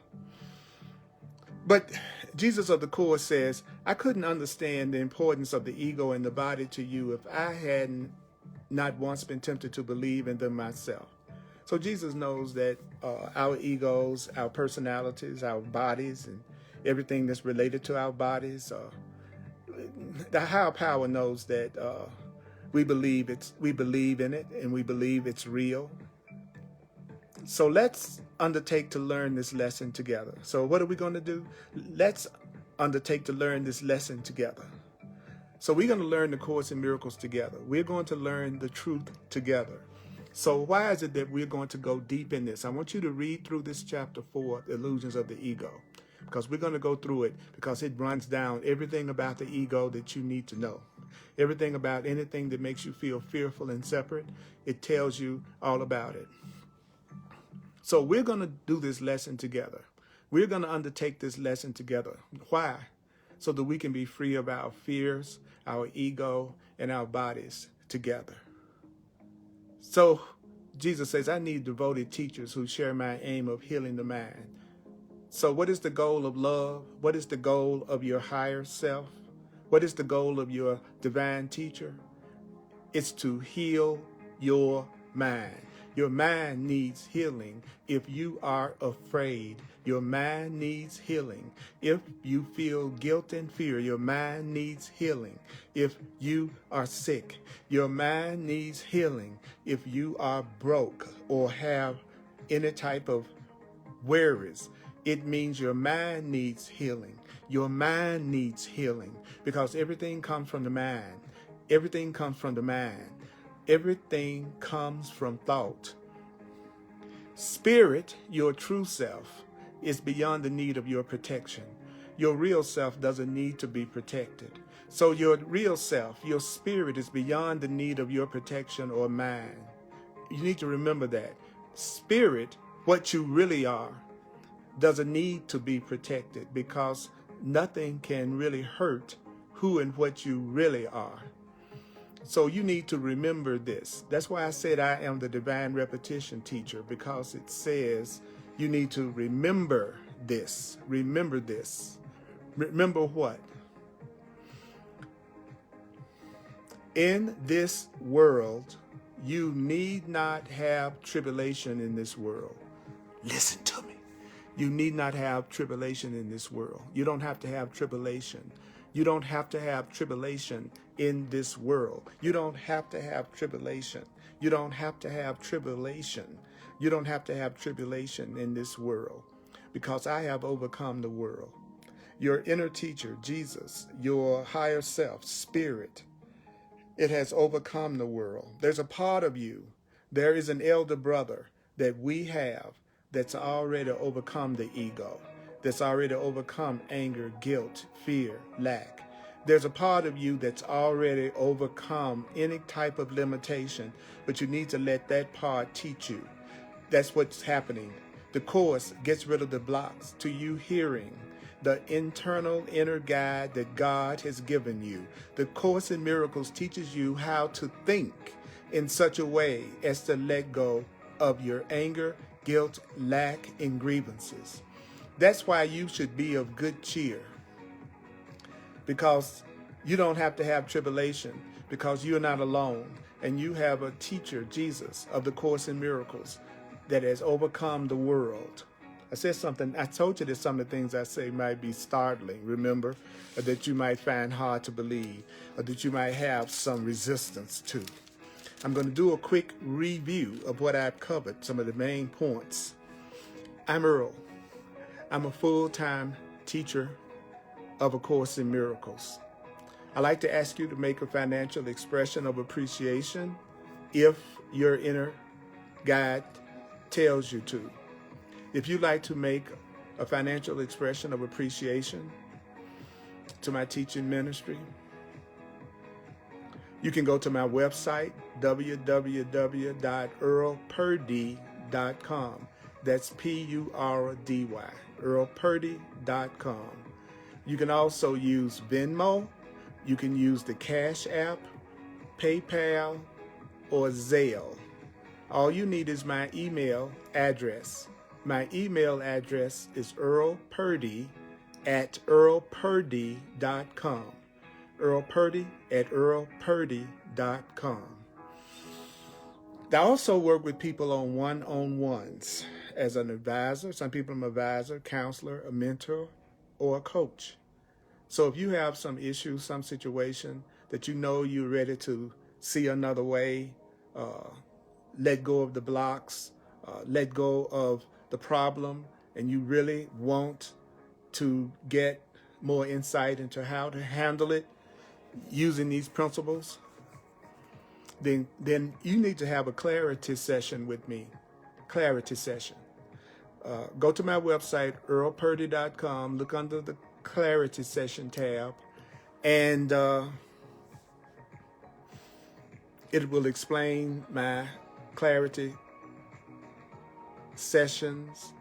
But Jesus of the Course says, I couldn't understand the importance of the ego and the body to you if I hadn't not once been tempted to believe in them myself. So Jesus knows that our egos, our personalities, our bodies, and everything that's related to our bodies, the higher power knows that we believe in it, and we believe it's real. So let's undertake to learn this lesson together. So what are we going to do? Let's undertake to learn this lesson together. So we're going to learn the Course in Miracles together. We're going to learn the truth together. So why is it that we're going to go deep in this? I want you to read through this chapter 4, The Illusions of the Ego, because we're going to go through it because it runs down everything about the ego that you need to know. Everything about anything that makes you feel fearful and separate, it tells you all about it. So we're going to do this lesson together. We're going to undertake this lesson together. Why? So that we can be free of our fears, our ego, and our bodies together. So Jesus says, I need devoted teachers who share my aim of healing the mind. So what is the goal of love? What is the goal of your higher self? What is the goal of your divine teacher? It's to heal your mind. Your mind needs healing if you are afraid. Your mind needs healing if you feel guilt and fear. Your mind needs healing if you are sick. Your mind needs healing if you are broke or have any type of worries. It means your mind needs healing. Your mind needs healing because everything comes from the mind. Everything comes from the mind. Everything comes from thought. Spirit, your true self, is beyond the need of your protection. Your real self doesn't need to be protected. So your real self, your spirit, is beyond the need of your protection or mind. You need to remember that. Spirit, what you really are, doesn't need to be protected because nothing can really hurt who and what you really are. So you need to remember this. That's why I said I am the divine repetition teacher, because it says you need to remember this. Remember this. Remember what? In this world, you need not have tribulation in this world. Listen to me. You need not have tribulation in this world. You don't have to have tribulation. You don't have to have tribulation in this world. You don't have to have tribulation. You don't have to have tribulation. You don't have to have tribulation in this world, because I have overcome the world. Your inner teacher, Jesus, your higher self, spirit, it has overcome the world. There's a part of you. There is an elder brother that we have that's already overcome the ego, that's already overcome anger, guilt, fear, lack. There's a part of you that's already overcome any type of limitation, but you need to let that part teach you. That's what's happening. The Course gets rid of the blocks to you hearing the internal inner guide that God has given you. The Course in Miracles teaches you how to think in such a way as to let go of your anger, guilt, lack, and grievances. That's why you should be of good cheer, because you don't have to have tribulation, because you're not alone, and you have a teacher, Jesus, of the Course in Miracles, that has overcome the world. I said something, I told you that some of the things I say might be startling, remember, or that you might find hard to believe, or that you might have some resistance to. I'm going to do a quick review of what I've covered, some of the main points. I'm Earl. I'm a full-time teacher of A Course in Miracles. I'd like to ask you to make a financial expression of appreciation if your inner guide tells you to. If you'd like to make a financial expression of appreciation to my teaching ministry, you can go to my website, www.earlpurdy.com. That's Purdy, earlpurdy.com. You can also use Venmo. You can use the Cash App, PayPal, or Zelle. All you need is my email address. My email address is earlpurdy@earlpurdy.com. earlpurdy@earlpurdy.com. I also work with people on one-on-ones as an advisor. Some people I'm an advisor, counselor, a mentor, or a coach. So if you have some issue, some situation that you know you're ready to see another way, let go of the blocks, let go of the problem, and you really want to get more insight into how to handle it using these principles, then you need to have a clarity session with me. Clarity session. Go to my website, earlpurdy.com, look under the Clarity Session tab, and it will explain my clarity sessions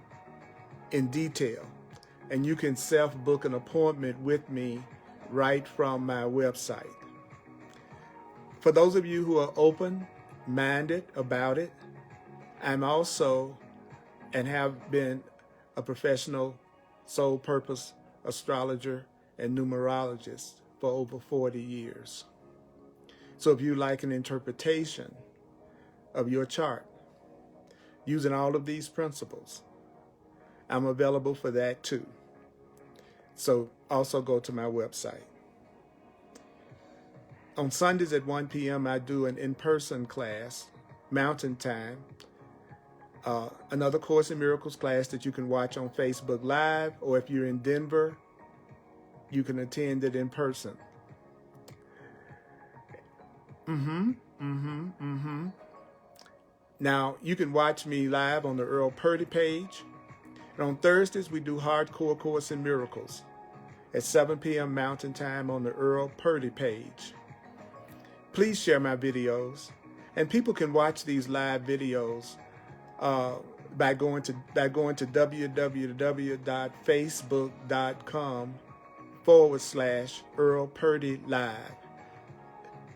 in detail. And you can self-book an appointment with me right from my website. For those of you who are open-minded about it, I'm also and have been a professional soul purpose astrologer and numerologist for over 40 years. So if you like an interpretation of your chart, using all of these principles. I'm available for that too. So also go to my website. On Sundays at 1 p.m., I do an in-person class, Mountain Time. Another Course in Miracles class that you can watch on Facebook Live, or if you're in Denver, you can attend it in person. Now, you can watch me live on the Earl Purdy page. And on Thursdays, we do Hardcore Course in Miracles at 7 p.m. Mountain Time on the Earl Purdy page. Please share my videos. And people can watch these live videos by going to www.facebook.com/Earl Purdy Live.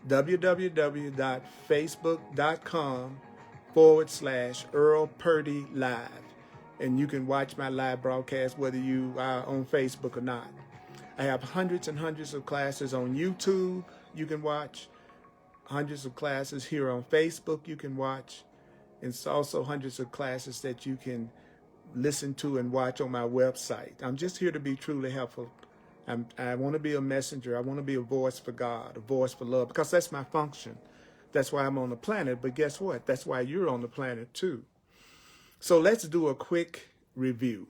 www.facebook.com/Earl Purdy Live. And you can watch my live broadcast whether you are on Facebook or not. I have hundreds and hundreds of classes on YouTube you can watch. Hundreds of classes here on Facebook you can watch. And it's also hundreds of classes that you can listen to and watch on my website. I'm just here to be truly helpful. I want to be a messenger. I want to be a voice for God, a voice for love, because that's my function. That's why I'm on the planet. But guess what? That's why you're on the planet too. So let's do a quick review.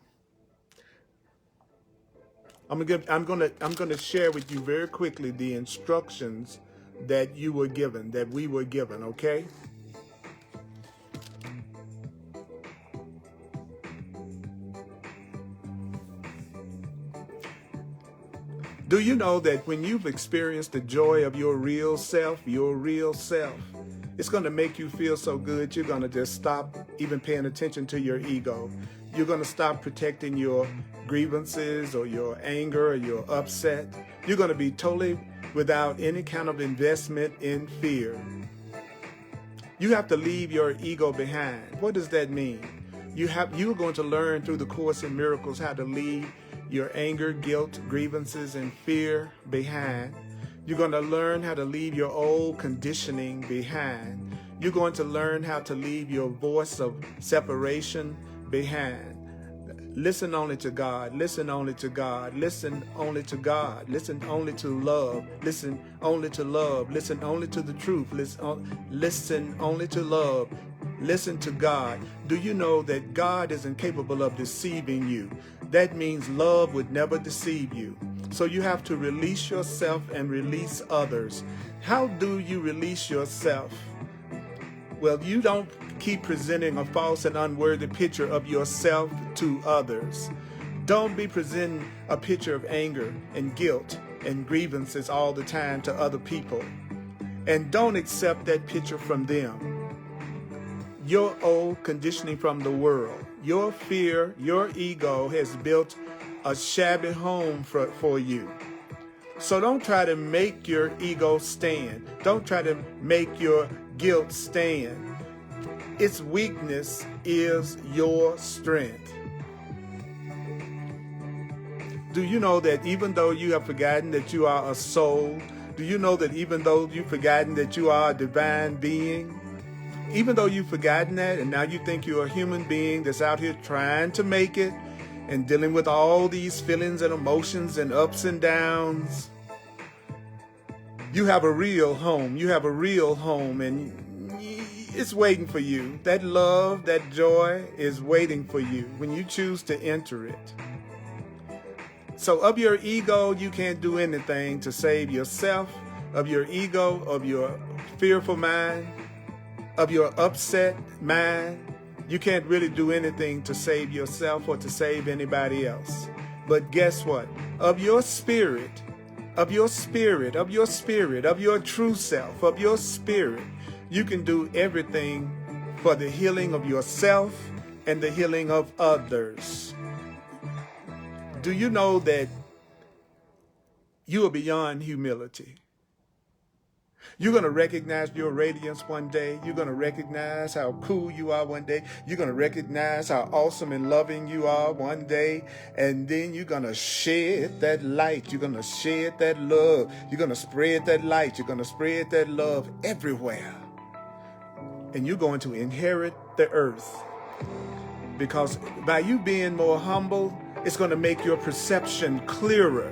I'm gonna share with you very quickly the instructions that you were given, that we were given, okay? Do you know that when you've experienced the joy of your real self, it's going to make you feel so good, you're going to just stop even paying attention to your ego. You're going to stop protecting your grievances or your anger or your upset. You're going to be totally without any kind of investment in fear. You have to leave your ego behind. What does that mean? You're going to learn through the Course in Miracles how to leave your anger, guilt, grievances, and fear behind. You're going to learn how to leave your old conditioning behind. You're going to learn how to leave your voice of separation behind. Listen only to God. Listen only to God. Listen only to God. Listen only to love. Listen only to love. Listen only to the truth. Listen only to love. Listen to God. Do you know that God is incapable of deceiving you? That means love would never deceive you. So you have to release yourself and release others. How do you release yourself? Well, you don't keep presenting a false and unworthy picture of yourself to others. Don't be presenting a picture of anger and guilt and grievances all the time to other people. And don't accept that picture from them. Your old conditioning from the world, your fear, your ego has built a shabby home for you. So don't try to make your ego stand. Don't try to make your guilt stand. Its weakness is your strength. Do you know that even though you have forgotten that you are a soul, do you know that even though you've forgotten that you are a divine being, even though you've forgotten that and now you think you're a human being that's out here trying to make it and dealing with all these feelings and emotions and ups and downs, you have a real home. You have a real home, and it's waiting for you. That love, that joy is waiting for you when you choose to enter it. So of your ego, you can't do anything to save yourself. Of your ego, of your fearful mind, of your upset mind, you can't really do anything to save yourself or to save anybody else. But guess what? Of your spirit, of your spirit, of your spirit, of your true self, of your spirit, you can do everything for the healing of yourself and the healing of others. Do you know that you are beyond humility? You're going to recognize your radiance one day. You're going to recognize how cool you are one day. You're going to recognize how awesome and loving you are one day. And then you're going to shed that light. You're going to shed that love. You're going to spread that light. You're going to spread that love everywhere. And you're going to inherit the earth. Because by you being more humble, it's going to make your perception clearer.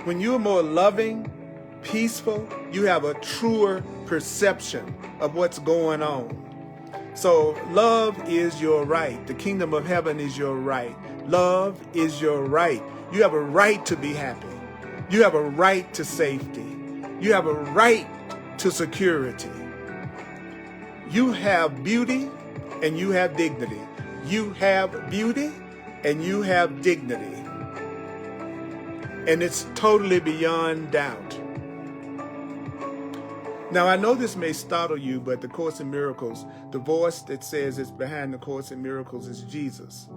When you're more loving, peaceful, you have a truer perception of what's going on. So love is your right. The kingdom of heaven is your right. Love is your right. You have a right to be happy. You have a right to safety. You have a right to security. You have beauty and you have dignity. You have beauty and you have dignity. And it's totally beyond doubt. Now, I know this may startle you, but the Course in Miracles, the voice that says it's behind the Course in Miracles is Jesus.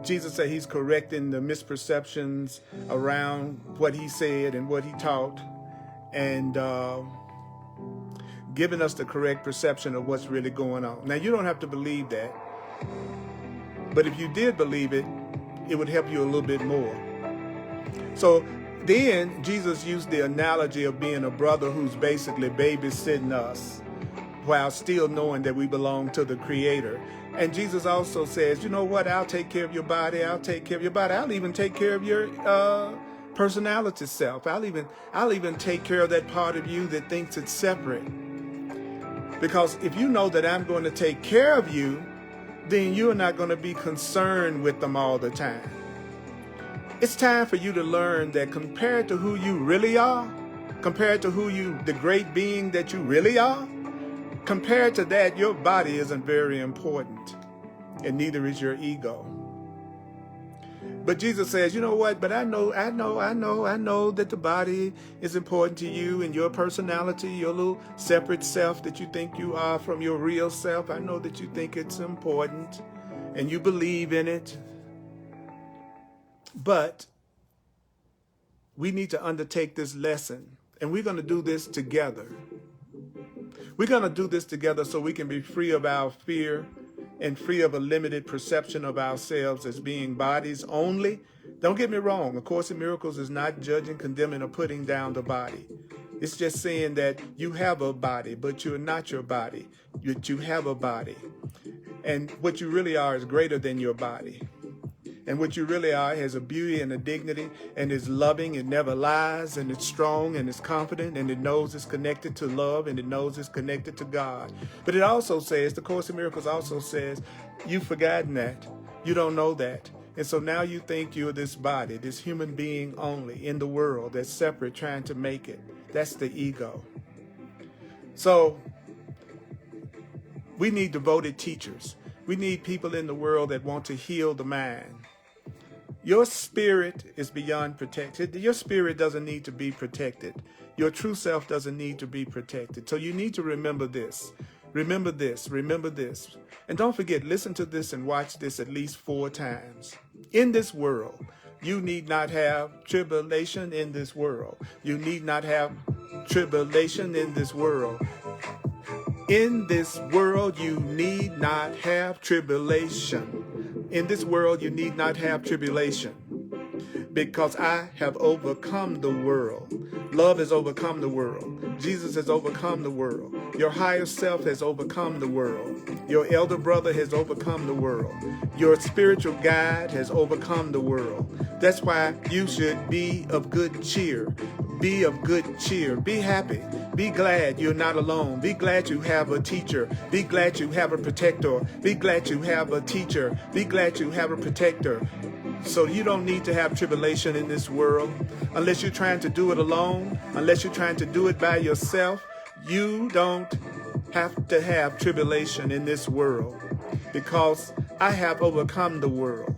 Jesus said he's correcting the misperceptions around what he said and what he taught, and giving us the correct perception of what's really going on. Now, you don't have to believe that, but if you did believe it, it would help you a little bit more. So then Jesus used the analogy of being a brother who's basically babysitting us while still knowing that we belong to the Creator. And Jesus also says, you know what, I'll take care of your body, I'll take care of your body, I'll even take care of your personality self. I'll even take care of that part of you that thinks it's separate. Because if you know that I'm going to take care of you, then you're not going to be concerned with them all the time. It's time for you to learn that compared to who you really are, compared to the great being that you really are, compared to that, your body isn't very important, and neither is your ego. But Jesus says, you know what, but I know that the body is important to you and your personality, your little separate self that you think you are from your real self. I know that you think it's important and you believe in it. But we need to undertake this lesson, and we're going to do this together. We're going to do this together so we can be free of our fear and free of a limited perception of ourselves as being bodies only. Don't get me wrong. A Course in Miracles is not judging, condemning, or putting down the body. It's just saying that you have a body, but you're not your body. You have a body. And what you really are is greater than your body. And what you really are has a beauty and a dignity, and is loving, it never lies, and it's strong, and it's confident, and it knows it's connected to love, and it knows it's connected to God. But it also says, the Course in Miracles also says, you've forgotten that. You don't know that. And so now you think you're this body, this human being only in the world that's separate, trying to make it. That's the ego. So we need devoted teachers. We need people in the world that want to heal the mind. Your spirit is beyond protected. Your spirit doesn't need to be protected. Your true self doesn't need to be protected. So you need to remember this. Remember this. Remember this. And don't forget, listen to this and watch this at least 4 times. In this world, you need not have tribulation in this world. You need not have tribulation in this world. In this world, you need not have tribulation. In this world, you need not have tribulation, because I have overcome the world. Love has overcome the world. Jesus has overcome the world. Your higher self has overcome the world. Your elder brother has overcome the world. Your spiritual guide has overcome the world. That's why you should be of good cheer. Be of good cheer. Be happy. Be glad you're not alone. Be glad you have a teacher. Be glad you have a protector. Be glad you have a teacher. Be glad you have a protector. So you don't need to have tribulation in this world unless you're trying to do it alone, unless you're trying to do it by yourself. You don't have to have tribulation in this world, because I have overcome the world.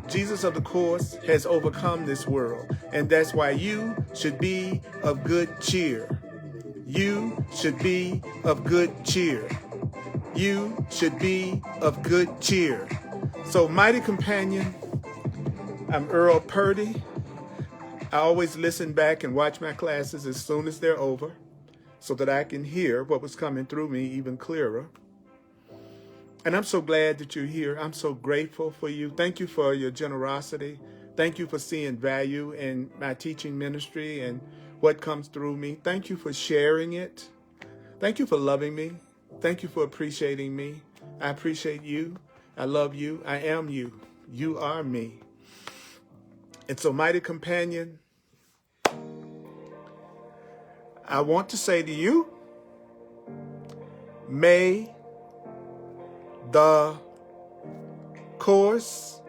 Jesus of the Course has overcome this world, and that's why you should be of good cheer. You should be of good cheer. You should be of good cheer. So, mighty companion, I'm Earl Purdy. I always listen back and watch my classes as soon as they're over, so that I can hear what was coming through me even clearer. And I'm so glad that you're here. I'm so grateful for you. Thank you for your generosity. Thank you for seeing value in my teaching ministry and what comes through me. Thank you for sharing it. Thank you for loving me. Thank you for appreciating me. I appreciate you. I love you. I am you. You are me. And so, mighty companion, I want to say to you, may the course,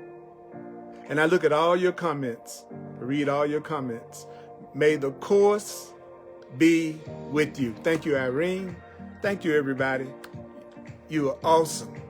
and I look at all your comments, read all your comments, may the course be with you. Thank you, Irene. Thank you, everybody. You are awesome.